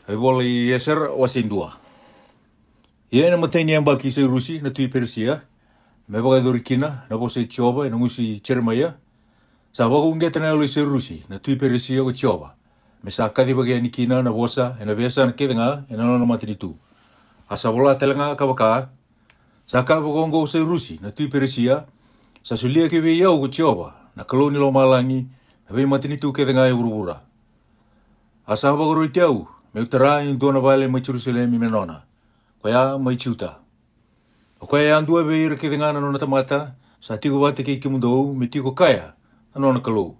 Hai wola I eser wasindua. Ia na mateni ang baki sa Rusi na tui Persia. Me baga dorikina na po sa Chioba na ngusi Chermaya. Sa bago ungeta na sa Rusi na tui Persia o Chioba. Me sa kadi baga ni kina na bosa na besa na keda nga na no mateni tu. Asa bola telanga kabaka. Sa kabagongo sa Rusi na tui Persia. Sa sulia ke be yau ko Chioba na koloni lo malangi na be mateni tu keda nga urubura. Asa bago roitiau me utara in dona vale mai Jerusalem me nona. Kaya mai chuta. O kaya andua be ira ke ngana nona tamata sa tigo bate ke kimundou me tigo kaya nona kalou.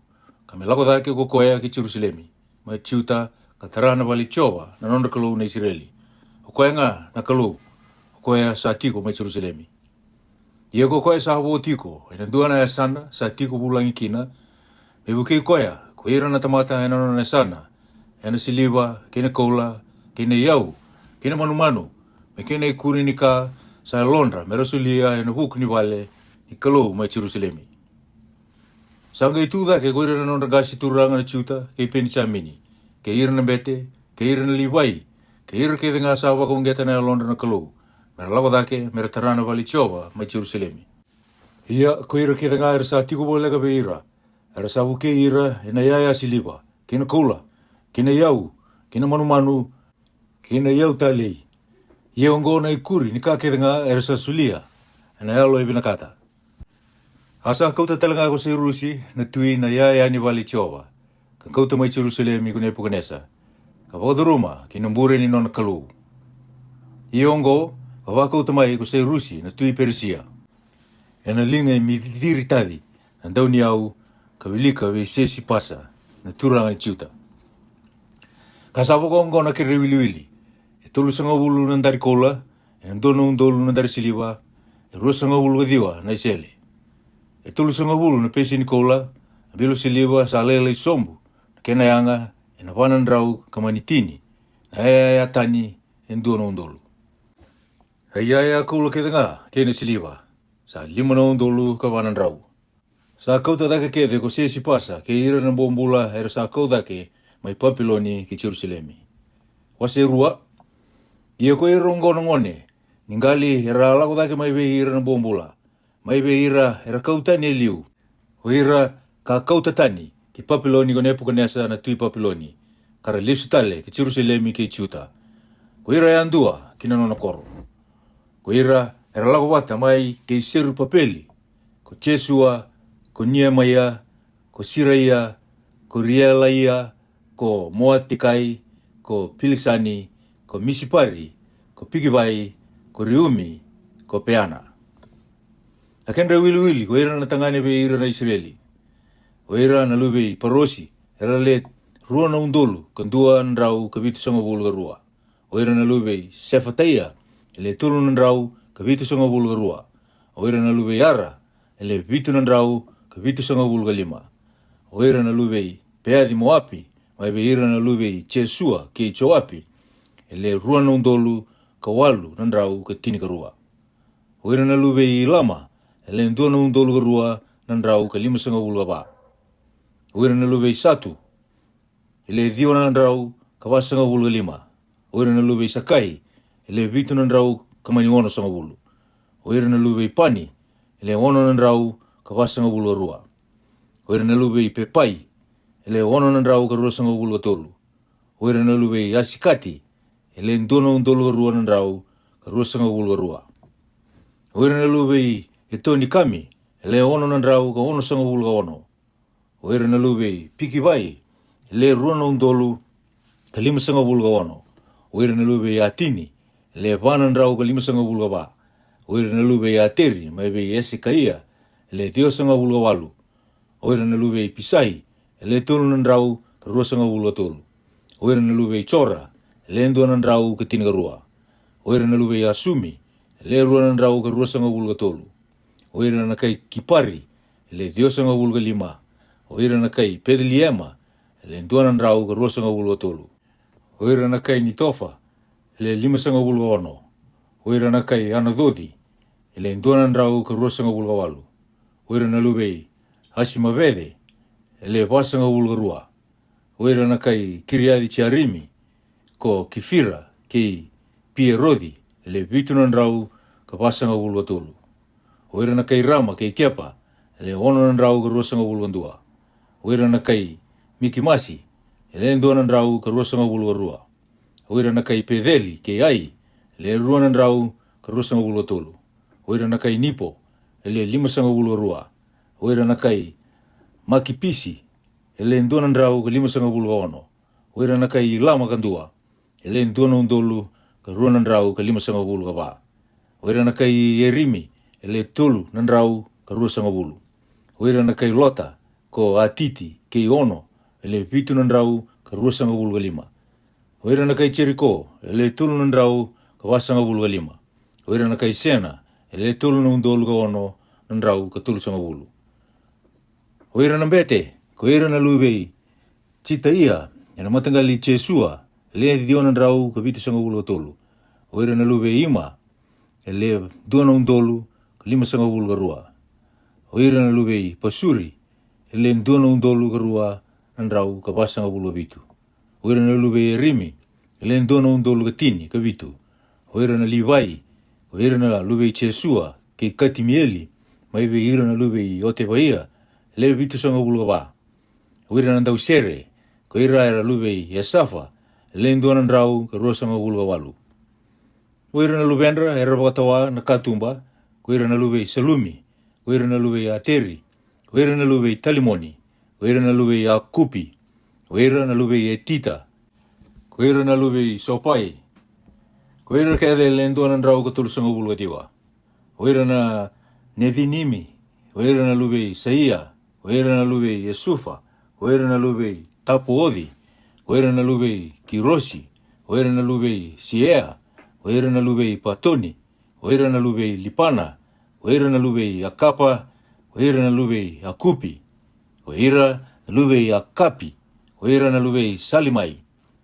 Kame lako da ke ko kaya ke Jerusalem. Mai chuta ka tarana vale Choba na nona kalou na Israeli. O kaya nga na kalou. O kaya sa tigo mai Jerusalem. Ia ko kaya sa habo tiko. Ina dua na sana sa tigo bulangi kina. Me buke kaya ko ira na tamata ina nona sana. Ena siliva, kena kola, kena yau, kena manu-manu, me kena ikuri ni ka sa Londra, me rasulia ena huk ni vale, ni kalou mai Jerusalemi. Sanga itu da ke goira na nona gasi turanga na chuta, ke peni samini, ke ira na bete, ke ira na liwai, ke ira ke denga sa waka ungeta na Londra na kalou, me lago da ke, me tarana vale Choba mai Jerusalemi. Ia, ko ira ke denga ira sa tiko bolega be ira, ira sa wuke ira ena yaya siliva, kena kola, kina yau, kina manu-manu, kina yau talei. Ia ongo na ikuri ni kake nga ersa sulia, na alo ibinakata. Asa kauta talanga ko sa Rusi na tui na yaya ni vali Choba. Kan kauta mai Jerusalem i kune pukanesa. Kapakoduruma, kinumbure ni nona kalou. Ia ongo, kawa kauta mai ko sa Rusi na tui Persia. Ena linga mi diri tadi, na daw ni au, kawilika we sesi pasa, na turanga ni chiuta. Kasapa ko na ke rewili-wili. E tolu sanga ulu nandari kola, e ndono undolu nandari siliwa, e rua sanga ulu gadiwa na isele. E tolu sanga ulu na pesi ni kola, bilo siliwa sa lele sombu, na kena yanga, e na wanan rau kamanitini, na ea tani, e ndono undolu. E ea kola ke nga, kena siliwa, sa lima na undolu ka wanan rau. Sa kauta dake kede ko sesi pasa, ke ira na bombula, era sa kauta ke, mai Papiloni ki Jerusalemi. Wase rua, ia ko ira ngono ngone, ningali era lago dake mai be ira na bombula, mai be ira era kautani liu, o ira ka kautatani ki Papiloni ko nepu kanesa na tui Papiloni, kara lisu tale ki Jerusalemi ki chuta. Ko ira yandua kina nona koro. Ko ira era lago wata mai ki seru papeli, ko Jesua, ko Niemaya, ko Siraia, ko Rielaia, ko Moatikai, ko Pilisani, ko Misipari, ko Pigibai, ko Riumi, ko Peana. Aken wili-wili, ko ira na tangane be ira na Israeli. O ira na lube parosi, era let rua na undolu, kandua na rau kabitu sanga bulga rua. O ira na lube Sefataia, ele tulu na rau kabitu sanga bulga rua. O ira na lube Yara, ele bitu na rau kabitu sanga bulga lima. O ira na lube Peadi Moapi, mai be ira na lube Jesua ke Choapi, ele rua na undolu kawalu na rau ka tini ka rua. O ira na lube Lama, ele ndua na undolu ka rua na rau ka lima sanga bulga ba. O ira na lube Satu, ele dio na rau ka wasanga bulga lima. O ira na lube Sakai, ele vitu na rau ka maniono sanga bulu. O ira na lube Pani, ele ono na rau ka wasanga bulga rua. O ira na lube Pepai, ele ono na rau ka rua sanga bulga tolu. O ira na lube Asikati, ele ndono undolu ka rua na rau ka rua sanga bulga rua. O ira na lube Etoni Kami, ele ono na rau ka ono sanga bulga ono. O ira na lube Pikibai, ele rua na undolu ka lima sanga bulga ono. O ira na lube Atini, ele vana na rau ka lima sanga bulga ba. O ira na lube Ateri, mai be Esikaia, ele dio sanga bulga walu. O ira na lube Pisai, ele tolu na rau ka rua sanga bulga tolu. O ira na lube Chora, ele ndua na rau ka tini ka rua. O ira na lube Asumi, ele rua na rau ka rua sanga bulga tolu. O ira na kai Kipari, ele dio sanga bulga lima. O ira na kai Pedliema, ele ndua na rau ka rua sanga bulga tolu. O ira na kai Nitofa, ele lima sanga bulga ono. O ira na kai Anadodi, ele ndua na rau ka rua sanga bulga walu. O ira na lube Hasimavede, ele wasanga bulga rua. O ira na kai Kiriadi Chiarimi, ko kifira ki pierodi le vitunan rau ka pasanga ulu atulu. Oira na kai rama kei kepa le ononan rau ka ruasanga ulu andua. Oira na kai mikimasi le ndonan rau ka ruasanga ulu arua. Oira na kai pedeli kei ai le ruanan rau ka ruasanga ulu atulu. Oira na kai nipo le limasanga ulu arua. Oira na kai makipisi le ndonan rau ka limasanga ulu ono. Oira na kai lama kandua le ndonan dolu ka ruanan rau ka limasanga ulu ka ba. Oira na kai erimi le tolu nan rau ka ruasanga ulu. Oira na kai lota ko atiti kei ono le vitu nan rau ka ruasanga ulu ka lima. Oira na kai Cheriko le tolu nan rau ka wasanga ulu ka lima. Oira na kai Sena le tolu nan dolu ka ono nan rau ka tolu sanga ulu. Oira na bete ko oira na luibei cita ia na matangali Chesua le dionan rau ka vitu sanga ulu ka tolu. Oira na luibei ima le duana undolu ka lima sanga ulu ka rua. Oira na luibei pasuri le duana undolu ka rua nan rau ka pasanga ulu ka vitu. Oira na luibei rimi le duana undolu ka tini ka vitu. Oira na livai oira na luibei Chesua ke katimieli mai be ira na luibei ote vaia le vitu sanga ulu ka ba. Oira na dausere ko ira era luibei Yasafa le duana rau ka rua sanga ulu ka walu. Oira na lubendra era wakatawa na katumba, oira na lubei Salumi, oira na lubei Ateri, oira na lubei Talimoni, oira na lubei Akupi, oira na lubei Etita, oira na lubei Sopai, oira kede lenduanan rau ka tulusanga ulu katiwa, oira na Nethinimi, oira na lubei Saia, oira na lubei Yesufa, oira na lubei Tapuodi, oira na lubei Kirosi, oira na lubei Siea, oira na lubei Patoni, oira na lubei Lipana, oira na lubei Akapa, oira na lubei Akupi, oira na lubei Akapi, oira na lubei Salimai,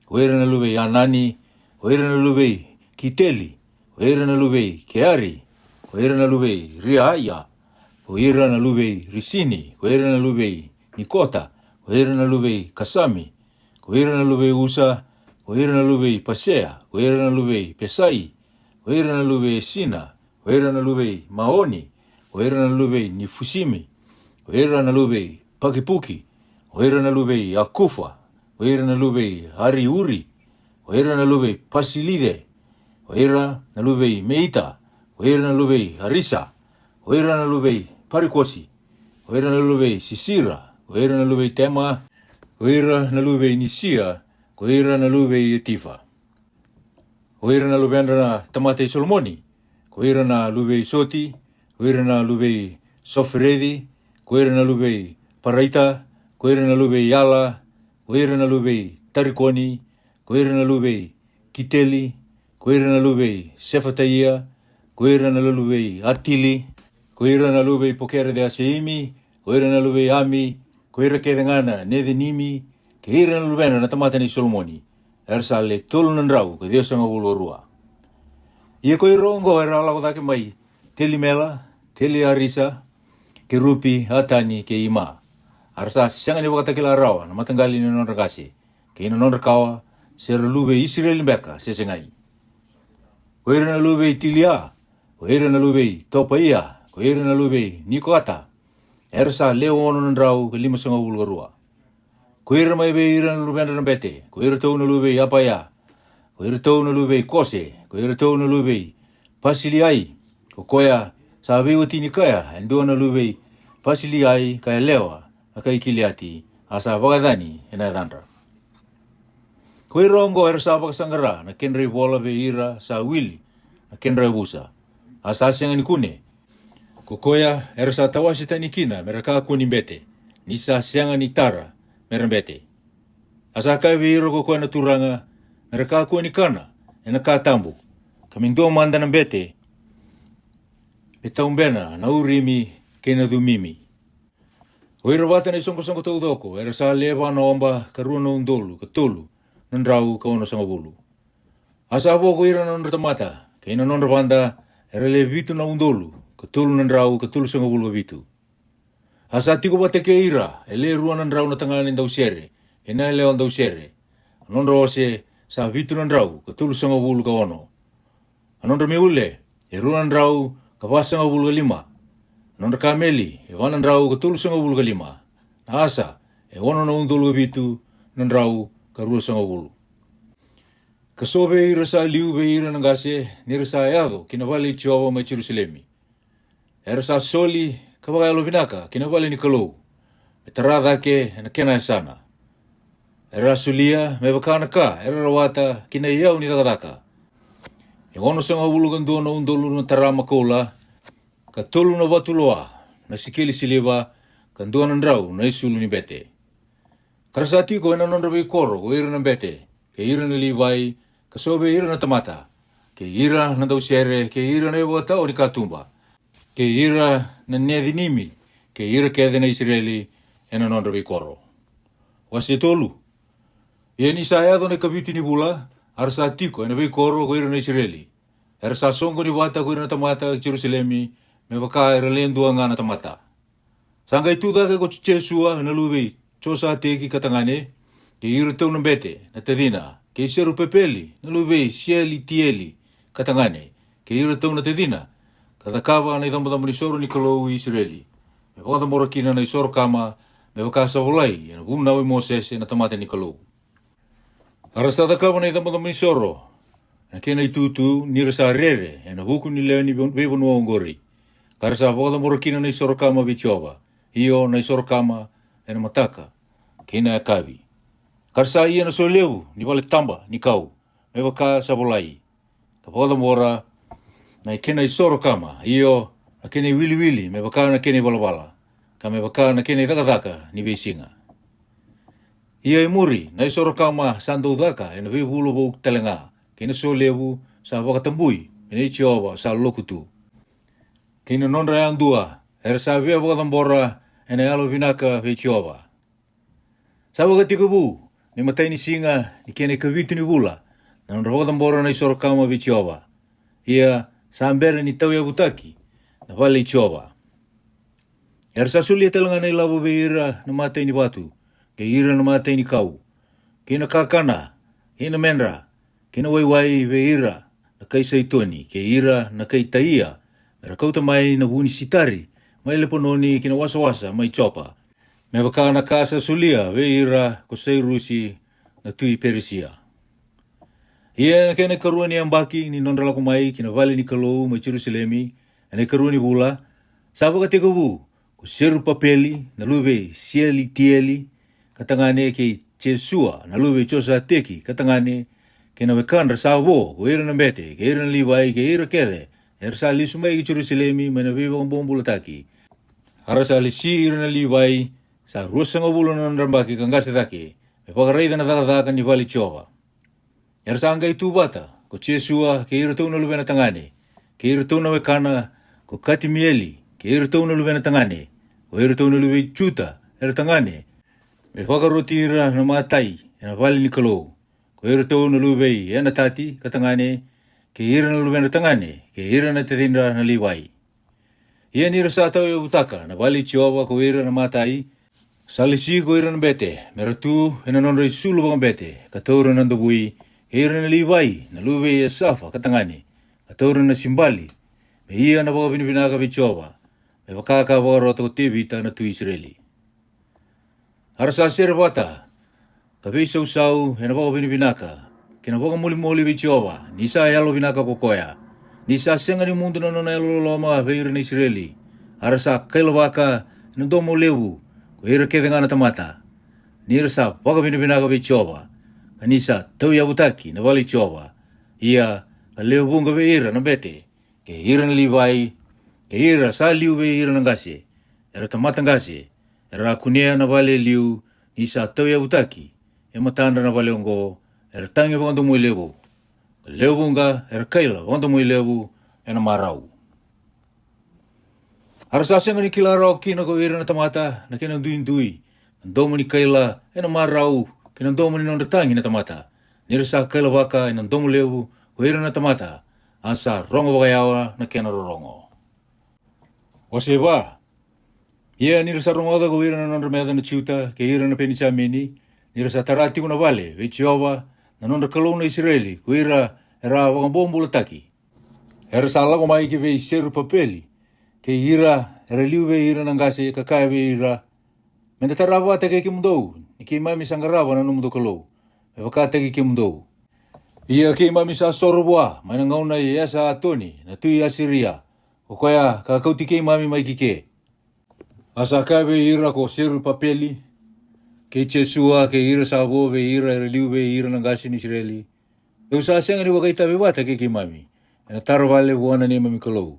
oira na lubei Anani, oira na lubei Kiteli, oira na lubei Keari, oira na lubei Riaya, oira na lubei Risini, oira na lubei Nikota, oira na lubei Kasami, oira na lubei Usa, oira na lubei Pasea, oira na lubei Pesai, oira na lubei Sina, oira na lubei Maoni, oira na lubei Nifusimi, oira na lubei Pakipuki, oira na lubei Akufa, oira na lubei Hariuri, oira na lubei Pasilide, oira na lubei Meita, oira na lubei Harisa, oira na lubei Parikosi, oira na lubei Sisira, oira na lubei Tema, oira na lubei Nisia, oira na lubei Etifa. Oira na lubendra na Tamatei Solomoni, oira na lubei Soti, oira na lubei Sofredi, oira na lubei Paraita, oira na lubei Yala, oira na lubei Tarikoni, oira na lubei Kiteli, oira na lubei Sefataia, oira na lubei Atili, oira na lubei Pokere de Aseimi, oira na lubei Ami, oira kedengana Nethinimi, ke ira na lubena na Tamatei Solomoni, ersa le tolunan rau ka Dios sanga ulu rua. Ia ko irongo era ala kodake mai, teli mela, teli arisa, ke rupi, atani, ke ima. Arsa sanga ni wakatakila rawa, na matanggali ni non rakasi, ke ina non rakawa, sera lube Israel beka, sesengai. Koira na lube Tilia, koira na lube Topaia, koira na lube Nikota, ersa leo ono nan rau ka lima sanga ulu rua. Koira mai be ira na lube na bete, koira tau na lube Apaya, koira tau na lube Kose, koira tau na lube Pasiliai, kokoya sa bewa tinikaya, endo na lube Pasiliai kaya lewa, akai kiliati, asa bagadani, ena dandra. Koira ongo era sa bakasangara, na kenre bola be ira sa wili, na kenre busa, asa asenga ni kune. Kokoya era sa tawasita ni kina, mereka kuni bete, nisa asenga ni tara, merembete. Asa kai be ira kokoya na turanga, mereka kuni kana, ena katambu. Kamindua manda na bete, betaumbena na urimi kena dumimi. Oira wata na isongo taudoko, era sa leva na omba karuna undolu, katolu, nandrau ka ono sanga bulu. Asa abo ko ira na tamata, kena non banda era le vitu na undolu, katolu nandrau, katolu sanga bulu vitu. Asa tiko bate ke ira, ele rua nandrau na tangani dausere, ena ele on dausere. Non ro se sa vitu nan rau ka tulu sanga bulu ka ono. Anondra me ule, e runan rau ka wasanga bulu ka lima. Anondra ka meli, e wanan rau ka tulu sanga bulu ka lima. Na asa, e ono na undulu ka vitu nan rau ka rua sanga bulu. Ka sobe ira sa liu be ira nangase, nira sa eado, kina wale Jehova mai Jerusalemi. Era sa soli, ka wakalo vinaka, kina wale ni kalou. E tarada ke, na kena e sana. Era sulia, me wakana ka, era rawata, kina iau ni takataka. E ono sanga bulu kan na undulu na tarama koula, ka tolu na watuloa, na sikili siliva, kan nan rau, na isulu ni bete. Karasati ko ena nondra bei koro, ko ira na bete, ke ira na liwai, ka sobe ira na tamata, ke ira na dausere, ke ira na ewa tau ni katumba, ke ira na nedinimi, ke ira kede na Israeli, ena nondra bei koro. Wasi tolu. Ia ni saya to ne kabiti ni bula, arsa tiko ena bei koro ko ira na Israeli. Arsa songo ni wata ko ira na tamata Jerusalemi, me waka ira lendu anga na tamata. Sanga itu da ko Jesua na lubi, chosa teki katangane, ke ira tau na bete, na tedina, ke seru pepeli, na lubi sieli tieli, katangane, ke ira tau na tedina, katakava na idamadamu ni soro ni kalou Israeli. Me wata morakina na isoro kama, me waka savulai, na vumnawe Moses na tamata ni kalou. Arasada kava na idamadamu ni soro, na kena itutu ni rasa rere, na huku ni leo ni bebonua ongori. Karasa wata morakina na isoro kama bichova, iyo na isoro kama, ena mataka, kena kavi. Karsa ia na soleu, ni wale tamba, ni kau, me waka savulai. Ka wata mora, na kena isoro kama, iyo na kena wili, me waka na kena walawala, ka me waka na kena takataka, ni beisinga. Ia muri, na isoro kama sando daka, ena vivulo bo telenga, kena soleu sa wakatambui, ena Jehova sa lokutu. Kena nondra yang dua, era sa via waka tambora, ena alo vinaka ve Jehova. Sa wakatiku bu, ni matai ni singa, ni kena kavitu ni bula, na nondra waka tambora na isoro kama ve Jehova. Ia sa ambere ni tau ya butaki, na wale Jehova. Era sa sulia telenga na ilabo ve ira na matai ni watu, ke ira na matai ni kau. Kena kakana, kena menra, kena waiwai ve ira na kai saitoni, ke ira na kai taia, mera kauta mai na wuni sitari, mai lepononi kena wasa mai chopa. Me wakana kasa sulia ve ira ko Rusi na tui Perisia. Ia na kena karua ni ambaki ni nondra lako mai kena vale ni kalou mai Jerusalemi, ane karua ni bula, sabo ka teko bu, ko seru papeli, na luwe sieli tieli, katangane ke Jesua, na luwe chosa teki, katangane, kena wekandra sabo, ko ira na bete, ke ira na liwai, ke ira kede, sa lisu mai ki Jerusalemi, mana viva kong bombula taki. Arasa lisi ira na liwai, sa rusanga bulu na nandambaki kangase taki, me pakareida na takataka ni wali Jehova. Sa anga itu bata, ko Jesua, ke ira tau na luwe na tangane, ke ira tau na wekana, ko Katimieli, ke ira tau na luwe na tangane, ko ira tau na luwe Juta, ira tangane, me pakaroti ira na matai, na wali ni kalou, ko ira tau na luwe na tati, katangane, ke ira na luwe na tangane, ke ira na tetindra na liwai. Ia ni rasa tau ya utaka, na wali Jehova ko ira na matai, salisi ko ira na bete, meratu ena nondra isulu bang bete, kataura na ndobui, ke ira na liwai, na luwe ya safa, katangane, kataura na simbali, me ia na baka binibinaka vi Jehova, me wakaka waro tako tevita na tu Israeli. Arasa servata, kabisa usau, ena baka binibinaka, kena baka muli vi Jehova, nisa yalo binaka kokoya, nisa senga ni mundu na nona yalo loma veira na Israeli, arasa kailawaka na domo lewu, ko ira kedenga na tamata, nirasa baka binibinaka vi Jehova, kanisa tau yabutaki na wali Jehova, ia ka lewu bunga ve ira na bete, ke ira na liwai, ke ira sa liu ve ira na ngase, era tamata ngase, era kunea na wale liu, nisa tau yabutaki, e matanda na wale ongo, era tangi wanda mui lewu. Lewu bunga, era kaila, wanda mui lewu, ena marau. Arasa senga ni kilarau kina ko ira na tamata, na kena dui, ndomo ni kaila, ena marau, kena ndomo ni nonda tangi na tamata. Nirasa kaila waka, ena ndomo lewu, ko ira na tamata, asa rongo wakayawa, na kena rorongo. Waseba, ia nirasa rongo da ko ira na nonda meda na chiuta, ke ira na penisa mini, nirasa tarati kuna wale, ve Jehova, nanonda kalou na Israeli, kuira era wakambombo taki. Era salago mai ke vei seru papeli, ke ira, era liu vei ira nangase kakaya vei ira. Menda tarava te ke mundou, ke mami sangarava na numudo kalou. E wakate ke mundou. Ia ke mami sa sorboa, mai na ngauna i esa atoni, na tui Asiria. O koia ka kauti ke mami mai kike. Asa ka vei ira ko seru papeli, ke Jesua ke ira sa vo vei ira, era liu vei ira nangase ni Israeli. Eu sa senga ni wakaita vei wata ke mami. Ena taro vale wana ni mami kalou.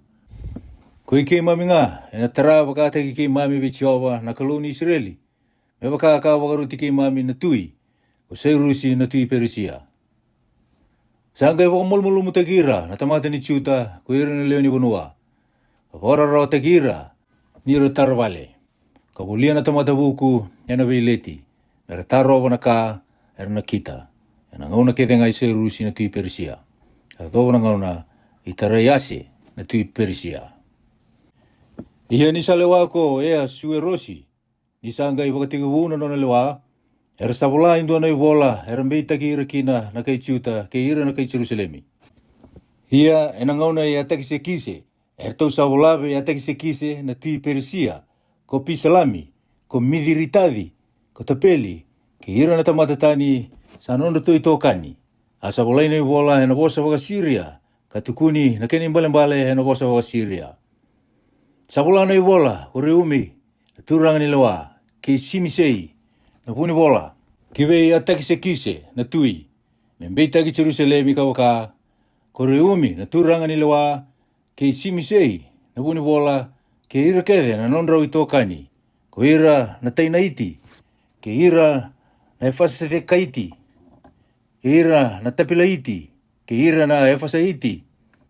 Koi ke mami nga, ena tara wakata ke mami vei Jehova na kalou ni Israeli. Me waka ka wakaruti ke mami na tui, o Rusi na tui Perisia. Sangkai wakamulmulu mutakira, na tamata ni Chuta, kuira na leo ni Bonua. Wapora rao takira, ni ro taro vale. Kabulia na tamata buku, ena vei leti. Era taro wana ka, era na kita. Ena ngauna kete ngai Rusi na tui Perisia. Kato wana ngauna, itarayase na tui Perisia. Ia ni sa lewa ko ea sue rosi. Ni sangkai wakatiga wuna nona lewa. Era sabula indua na iwola, era meita ki ira kina na kai Chuta, ke ira na kai Jerusalemi. Ia ena ngauna ia takise kise. Era tau sabulawe ia takise kise na tui Perisia. Ko Pisalami, ko Midiritadi, ko Tapeli. Ke ira na tamatatani sa nono tui tokani. Asa bolai na iwola ena bosa waka Syria. Katukuni na keni mbale ena bosa waka Syria. Sabula na iwola, o Reumi, na turanga ni lewa, ke Simisei, na puni bola, ke vei atakise kise, na tui, me mbeita ki Jerusalemi ka waka, ko Reumi, na turanga ni lewa, ke Simisei, na puni bola, ke ira kede na nonrau i tokani, ko ira na taina iti, ke ira na efasate kaiti, ke ira na tapila iti, ke ira na efasa iti,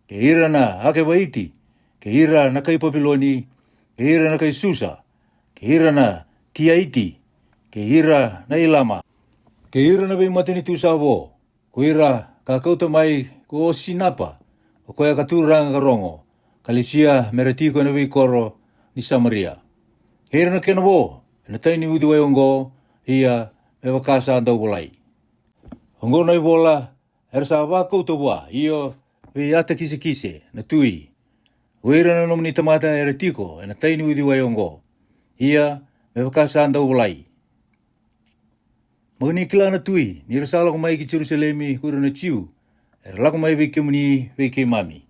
ke ira na hakewa iti, ke ira na kai Papiloni, ke ira na kai Susa, ke ira na Tiaiti, ke ira na Ilama, ke ira na vei matini tu savo, ko ira ka kauta mai ko Sinapa, o koia katuranga karongo, kalisia meretiko na vei koro ni Samaria. Ke ira na kenavo, na taini uti wai ongo, ia me wakasa andau bolai. Ongo na ibola, ersa wakauta wa, iyo vei ata kise na tui, Uira na nomni tamata era tiko, ena taini udi wayongo. Ia, me wakasa andau ulai. Magani kila na tui, ni rasala ko mai ki Jerusalemi, kuira na chiu. Era lako mai veke muni, veke mami.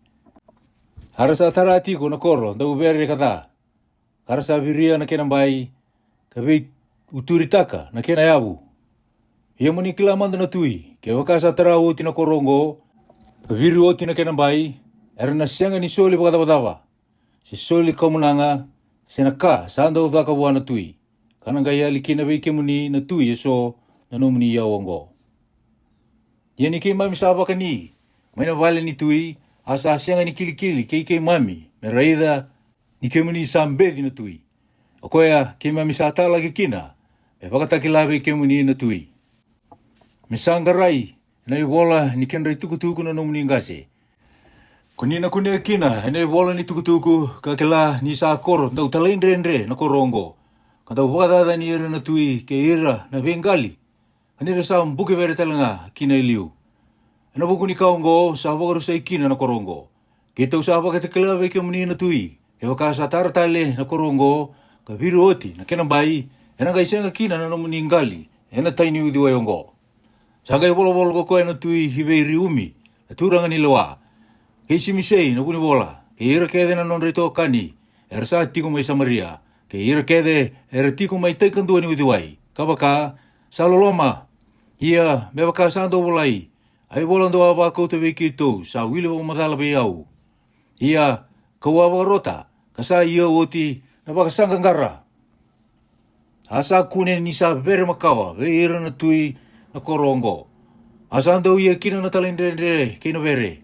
Harasa tara tiko na koro, ndau bere kata. Harasa viria na kena bai, ka vei uturitaka na kena yabu. Ia mani kila manda na tui, ke wakasa tara oti na korongo, ka viri oti na kena bai, era na sianga ni soli wakatawa. Si soli kaumunanga, senaka sanda uvaka wana tui. Kananga ia likina veke muni na tui eso na nomuni ia ongo. Ia ni kei mami sabaka ni, maina vale ni tui, asa sianga ni kilikili kei mami, me raida ni kei muni sambedi na tui. O koea kei mami sa atala ki kina, me wakatakilawe kei muni na tui. Me sangarai, na iwola ni kenrai tukutuku na nomuni ngase. Kunina kunia kina, ene wola ni tukutuku, kakela ni sa koro, ndau talaindre na korongo. Kantau wakatata ni ira na tui, ke ira na vengali. Kanira sa mbuke vere talanga kina iliu. Ena buku ni kaongo, sa wakarusai kina na korongo. Kita usa wakatakela veke muni na tui. E wakasa taratale na korongo, ka viru oti, na kena bai, ena kaisenga kina na nomuni ngali, ena taini udi wayongo. Sakai wolo ko koe na tui hiwei riumi, na turanga ni lewa. Kei Simisei na puni bola, ke ira kede na non reto kani, era sa tiko mai Samaria, ke ira kede era tiko mai taikandua ni udiwai, kabaka, sa loloma, ia me waka sando bolai, ai bolando awa kouta weki tau, sa wile wa matala bei au. Ia, kaua rota, kasa ia oti na waka sangangara. Asa kune ni sa vere makawa, ve ira na tui na korongo. Asa ando ia kina na talindere, kina vere.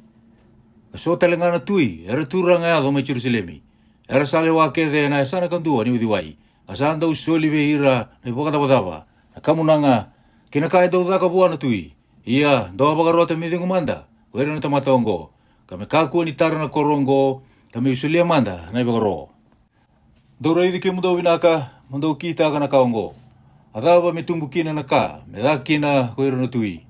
So talenga na tui, era turanga ado mai Jerusalemi. Era sale wa kede na sana kandua ni udiwai. Asa anda usoli ve ira na wakatawa. Na kamunanga, kina kai do daka bua na tui. Ia, doa bagarota midingu manda, wera na tamatongo. Kame kakua ni tara na korongo, kame usulia manda na ibagaro. Dora idi ke mundo winaka, mundo kita ka na kaongo. Adawa me tumbukina na ka, me dakina wera na tui.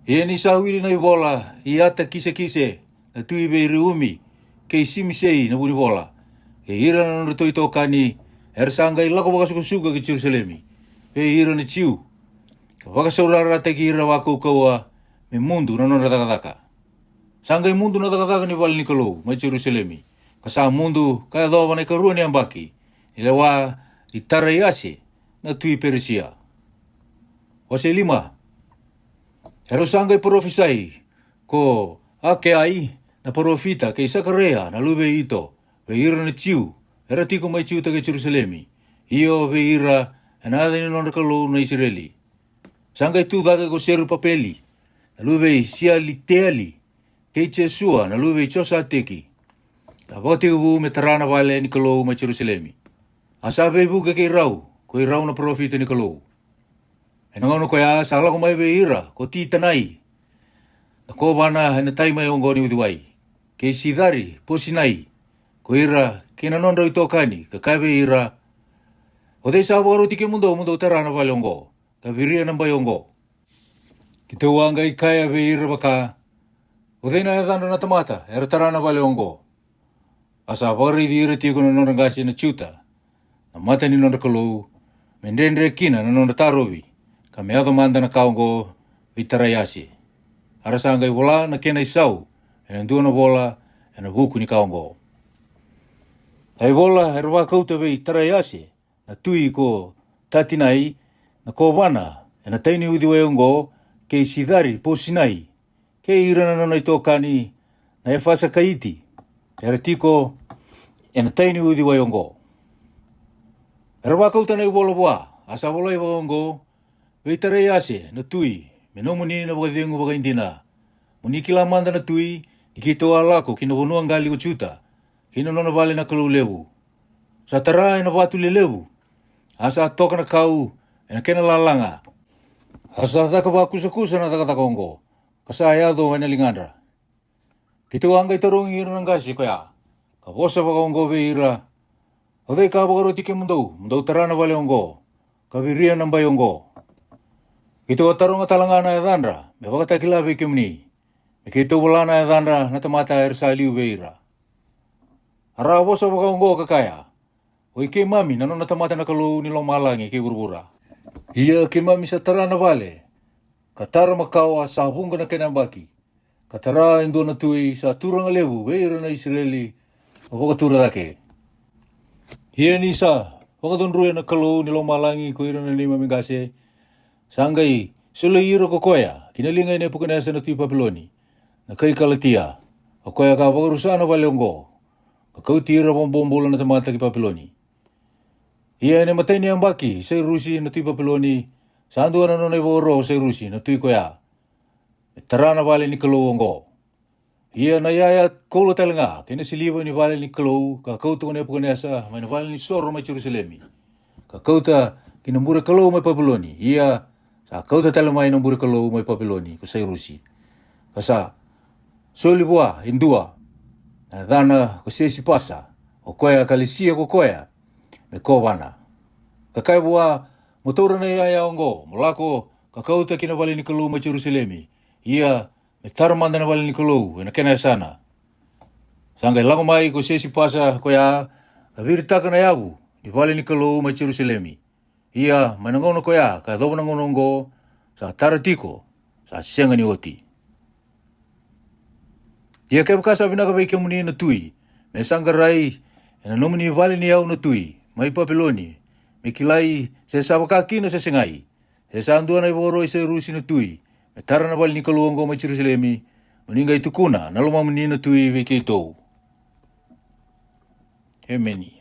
Ia ni sawili na bola, iata kise na tui be umi, ke simisei na buni bola. E ira na no toi tokani, sanga i lako wakasukusuka ki Jerusalemi. Pe ira ni tiu. Ka wakasaurara te ki ira wako kaua, me mundu na no radakadaka. Sanga i mundu na radakadaka ni wali ni kalou, mai Jerusalemi. Ka sa mundu, kaya doa wana karua ni ambaki. Ila wa i tara iase na tui Perisia. Wase 5. Ero sanga i profisai, ko ake ai na profita ke Sakarea na lube ito, ve ira na tiu, era tiko mai tiu take Jerusalemi, iyo ve ira na adani non kalou na Israeli. Sanga i tu dake ko seru papeli, na lube sia li teali, ke Jesua na lube chosa teki. Ta voti ubu me tarana vale ni kalou mai Jerusalemi. Asabe buka ke rau, ko i rau na profita ni kalou. E nangono ko ya sala ko mai be ira ko ti tanai. Ko bana na tai mai ongo ni udiwai. Ke sidari posinai. Ko ira ke na nondo itokani ka kai be ira. O de sa boro tike mundo terana vale ongo. Ka viria namba ongo. Ki te wanga i kai be ira baka. O de na dana na tamata era tarana vale ongo. Asa bori di ira tiko na nondo ngasi na chuta. Na mata ni nondo kalou. Mendendre kina na nondo tarovi. Ka meado manda na kaongo vitarayasi. Arasanga i wola na kena isau, e na ndua na wola, e na buku ni kaongo. Ai wola e rawa kauta vei tarayasi, na tui ko tatinai, na ko wana, e na taini udiwe ongo, ke sidari po sinai, ke irana nana i tokani, na e fasa kaiti, e ratiko, e na taini udiwe ongo. E rawa kauta na i wola wa, asa wola i ongo, Veitarei ase na tui, me no muni na wakadengu waka indina. Muni kila manda na tui, ni kito alako kina wonua ngali uchuta, kina nona vale na kalau lewu. Sa tarai na watu le lewu, asa toka na kau, na kena lalanga. Asa taka wakusa na taka ongo, kasa ayado wana lingandra. Kito anga itarongi ira nangasi kaya, ka wosa waka ongo ve ira, odei ka wakaro tike mundau tarana vale ongo, ka viria nambai ongo. Kito taronga talangana e dhandra, me wakatakila ve kimni. Me kito walana e dhandra na tamata ersa liu veira. Ara wosa wakaongo kakaya. O ke mami na nona tamata na kalou ni malangi ke burbura. Ia ke mami sa tarana vale. Katara makawa sa hunga na kenambaki. Katara indo na tui sa turanga levu veira na Israeli. O wakatura dake. Ia ni sa wakadonrua na kalou ni malangi ko ira na lima mingase. Sangai, solo iro ko koya, kinalinga ina pukanasa na tui Papiloni, na kai kalatia, o koya ka wakarusana vale ongo, ka kauti ira bombombola na tamata ki Papiloni. Ia ina matay ni ambaki, say Rusi na tui Papiloni, sandu na nonay boro say Rusi na tui koya, tarana vale ni kalou ongo. Ia na yaya koula talanga, kina siliwa ni vale ni kalou, ka kauta kone pukanasa, may na vale ni soro may Jerusalemi. Ka kauta kina mura kalou may Papiloni, ia sa kauta talamay ng mura kalou may Papiloni, kusay Rusi. Kasa, solibwa, indua, na dana kusesi pasa, o koya kalisia ko koya, me kovana. Kakaibuwa, motora na yaya ongo, mulako, kakauta kina vale ni kalou may Jerusalemi, ia me taramanda na vale ni kalou, na kena sana. Sangay langomay kusesi pasa koya, kaviritaka na yabu, ni vale ni kalou may Jerusalemi. Ia manangono koya ka dobo nangonongo sa taratiko sa senga ni oti. Ia ke baka sabi na kabay muni na tui, me sanggarai na nomini vale ni au na tui, may Papiloni, me kilai sa sabakaki na sa sengai, sa andua na iboro sa Rusi na tui, me tara na vale ni kaluongo may Jerusalemi, maningay tukuna na lumamuni na tui vekito. Hemeni.